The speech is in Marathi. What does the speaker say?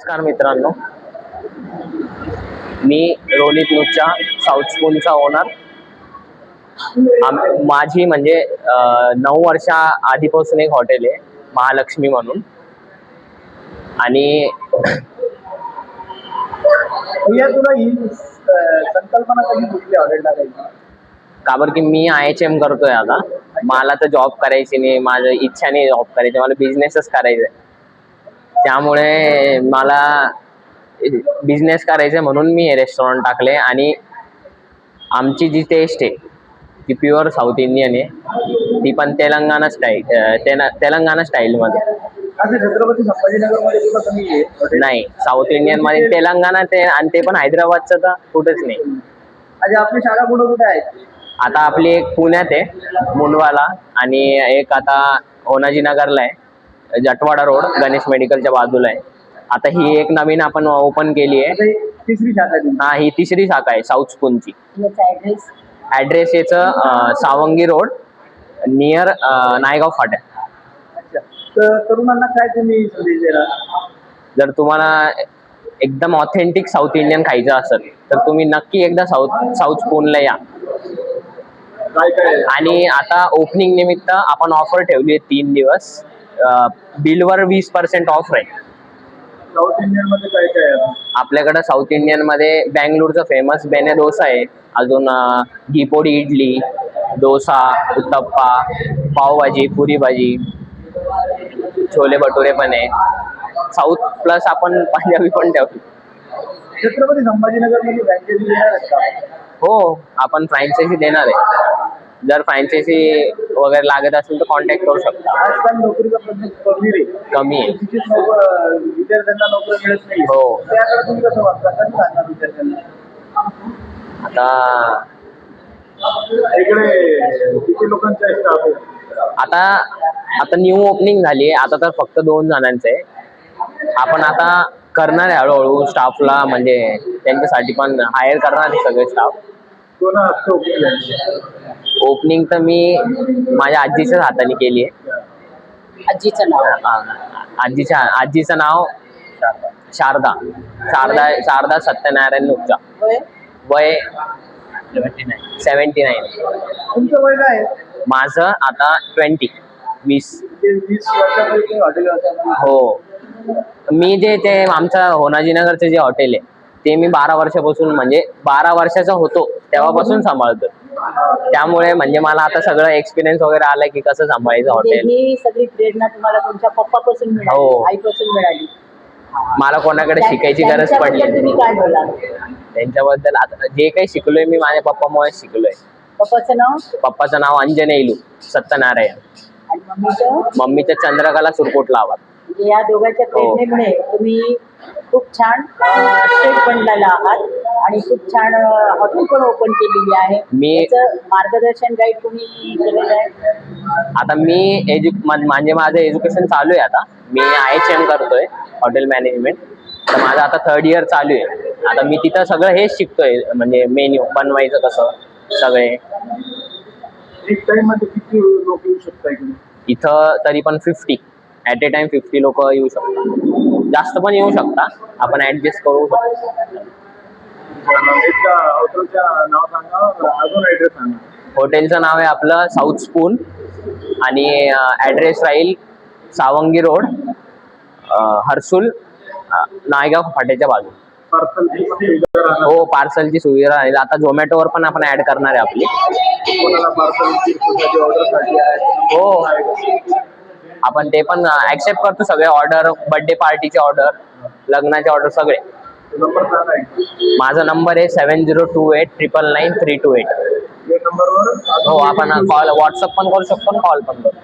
नमस्कार मित्रांनो, मी रोनित नुच्चा, साऊथ स्पूनचा ओनर. माझी म्हणजे 9 वर्षा आधीपासून एक हॉटेल आहे महालक्ष्मी म्हणून. आणि तुला ही संकल्पना कधी सुचली हॉटेल टाकायची? का बरं की मी IHM करतोय आता. मला तर जॉब करायची नाही, माझी इच्छा नाही जॉब करायची, मला बिझनेसच करायचा आहे. त्यामुळे मला बिझनेस करायचा म्हणून मी हे रेस्टॉरंट टाकले. आणि आमची जी टेस्ट आहे ती प्युअर साऊथ इंडियन आहे, ती पण तेलंगणा स्टाईलमध्ये. छत्रपती संभाजीनगरमध्ये तुला कमी आहे नाही, साऊथ इंडियन मध्ये तेलंगणा ते, आणि ते पण हैदराबादचं तर कुठेच नाही. आपली शाखा कुठे आहे? आता आपली एक पुण्यात आहे मुंडवाला, आणि एक आता होनाजीनगरला आहे, जटवाडा रोड गणेश मेडिकलच्या बाजूला आहे. आता ही एक नवीन आपण ओपन केली आहे. तिसरी शाखा आहे. हा, ही तिसरी शाखा आहे साऊथ स्पूनची. ऍड्रेस याचं सावंगी रोड नियर नायगाव फाट्या. तर तरुणांना काय तुम्ही संदेश देणार? जर तुम्हाला एकदम ऑथेंटिक साऊथ इंडियन खायचं असेल तर तुम्ही नक्की एकदा साऊथ स्पूनला या. आणि आता ओपनिंग निमित्त आपण ऑफर ठेवली आहे 3 दिवस. बिलवर 20% ऑफ आहे. साऊथ इंडियन मध्ये काय काय आहे? आपल्याकडे साऊथ इंडियन मध्ये बँगलोरचा फेमस बेने डोसा आहे, अजून घीपोडी इडली, डोसा, उत्तप्पा, पावभाजी, पुरी भाजी, छोले भटुरे पण आहे. साऊथ प्लस आपण पंजाबी पण ठेवतो. छत्रपती संभाजीनगर मध्ये फ्रँचायझी देणार आहेत का? हो, आपण फ्रँचायझी देणार आहे. जर फ्रँचायझी वगैरे लागत असेल तर कॉन्टॅक्ट करू शकता. आजकाल नोकरीचा प्रश्न कमी आहे. विद्यार्थ्यांना नोकरी मिळत नाही. हो. त्याकडे तुम्ही कसं वाटतं? कसं सांगणार विद्यार्थ्यांना? आता इकडे किती लोकांचा स्टाफ आहे? आता न्यू ओपनिंग झाली आहे. आता तर फक्त 2 जणांचं आहे. आपण आता करणार आहे हळूहळू स्टाफला, म्हणजे त्यांच्यासाठी पण हायर करणार आहे सगळे स्टाफ. ओपनिंग तर मी माझ्या आजीच्याच हाताने केली आहे. आजीचं नाव शारदा सत्यनारायण नुच्चा. वय 79. तुमचं वय काय? माझं आता 20. हॉटेल हो. मी ते आमचं होनाजीनगरचं जे हॉटेल आहे ते मी 12 वर्षापासून, म्हणजे 12 वर्षाचा होतो तेव्हापासून सांभाळतो. त्यामुळे म्हणजे मला आता सगळं एक्सपिरियन्स वगैरे आलाय की कसं सांभाळायचं हॉटेल. ही सगळी प्रेरणा तुम्हाला तुमच्या पप्पापासून मिळाली? हो. आईपासून मिळाली? मला कोणाकडे शिकायची गरज पडली. तुम्ही काय बोला त्यांच्याबद्दल? आता जे काही शिकलोय मी माझ्या पप्पामुळे शिकलोय. पप्पाचं नाव अंजनेयलू सत्यनारायण. आणि मम्मीचं चंद्रकला सुरकोट लावा. म्हणजे या दोघांच्या प्रेरणेमुळे तुम्ही खूप छान शेफ बनलेला आहात आणि खूप छान हॉटेल पण ओपन केलेली आहे. याचं मार्गदर्शन गाईड तुम्ही केलेलं आहे? आता मी म्हणजे माझं एज्युकेशन चालू आहे. आता मी IHM करतोय हॉटेल मॅनेजमेंट. तर माझं आता 3rd इयर चालू आहे. आता मी तिथं सगळं हेच शिकतोय, म्हणजे मेन्यू बनवायचं कसं सगळे. एक टाइम मध्ये किती लोक येऊ शकतात इथं? तरी पण 50 ॲट ए टाइम 50 लोक येऊ शकतात. जास्त पण येऊ शकता, आपण ऍडजस्ट करू शकतो. हॉटेलचं नाव आहे आपलं साऊथ स्पून, आणि ॲड्रेस राहील सावंगी रोड, हर्सुल, नायगाव फाट्याच्या बाजूला. हो, पार्सलची सुविधा आहे. आता झोमॅटोवर पण आपण ऍड करणार आहे आपली. हो, आपण ते पण ऍक्सेप्ट करतो सगळे ऑर्डर, बर्थडे पार्टीचे ऑर्डर, लग्नाचे ऑर्डर सगळे. माझा नंबर आहे 7028999328. हो, आपण कॉल व्हॉट्सअप पण करू शकतो, कॉल पण करू.